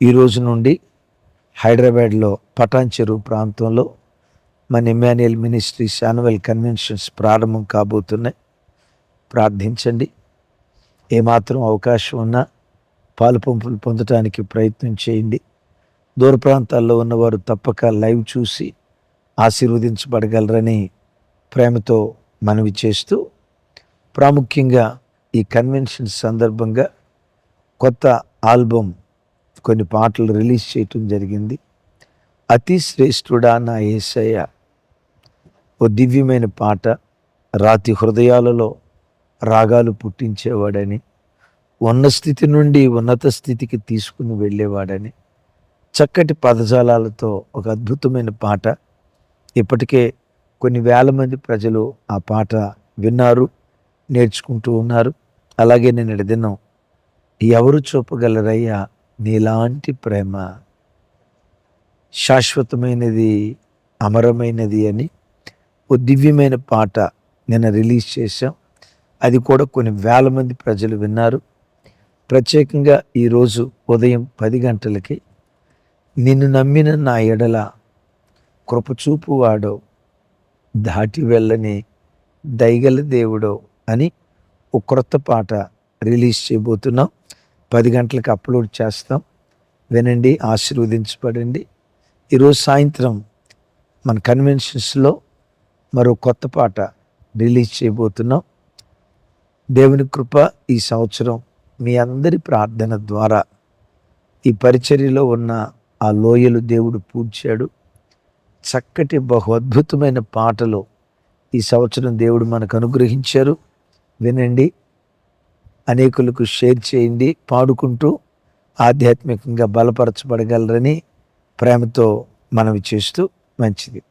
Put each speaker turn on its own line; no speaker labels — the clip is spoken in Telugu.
ఈ రోజు నుండి హైదరాబాద్లో పటాన్ చెరువు ప్రాంతంలో మన ఇమ్మాన్యుయల్ మినిస్ట్రీస్ యాన్యువల్ కన్వెన్షన్స్ ప్రారంభం కాబోతున్నాయి. ప్రార్థించండి. ఏమాత్రం అవకాశం ఉన్నా పాలు పంపులు పొందడానికి ప్రయత్నం చేయండి. దూర ప్రాంతాల్లో ఉన్నవారు తప్పక లైవ్ చూసి ఆశీర్వదించబడగలరని ప్రేమతో మనవి చేస్తూ, ప్రాముఖ్యంగా ఈ కన్వెన్షన్ సందర్భంగా కొత్త ఆల్బమ్ కొన్ని పాటలు రిలీజ్ చేయటం జరిగింది. అతి శ్రేష్ఠుడా నా యేసయ్య ఓ దివ్యమైన పాట, రాతి హృదయాలలో రాగాలు పుట్టించేవాడని, ఉన్న స్థితి నుండి ఉన్నత స్థితికి తీసుకుని వెళ్ళేవాడని, చక్కటి పదజాలాలతో ఒక అద్భుతమైన పాట. ఇప్పటికే కొన్ని వేల మంది ప్రజలు ఆ పాట విన్నారు, నేర్చుకుంటూ ఉన్నారు. అలాగే నేను దినం ఎవరు చూపగలరయ్యా నీలాంటి ప్రేమ, శాశ్వతమైనది, అమరమైనది అని ఓ దివ్యమైన పాట నిన్న రిలీజ్ చేశాం. అది కూడా కొన్ని వేల మంది ప్రజలు విన్నారు. ప్రత్యేకంగా ఈరోజు ఉదయం 10 గంటలకి నిన్ను నమ్మిన నా ఎడల కృపచూపు వాడో, దాటి వెళ్ళని దయగల దేవుడో అని ఒక క్రొత్త పాట రిలీజ్ చేయబోతున్నాం. 10 గంటలకు అప్లోడ్ చేస్తాం. వినండి, ఆశీర్వదించబడండి. ఈరోజు సాయంత్రం మన కన్వెన్షన్స్లో మరో కొత్త పాట రిలీజ్ చేయబోతున్నాం. దేవుని కృప ఈ సంవత్సరం మీ అందరి ప్రార్థన ద్వారా ఈ పరిచర్యలో ఉన్న ఆ లోయలు దేవుడు పూడ్చాడు. చక్కటి బహు అద్భుతమైన పాటలు ఈ సంవత్సరం దేవుడు మనకు అనుగ్రహించారు. వినండి, అనేకులకు షేర్ చేయండి. పాడుకుంటూ ఆధ్యాత్మికంగా బలపరచబడగలరని ప్రేమతో మనవి చేస్తూ, మంచిది.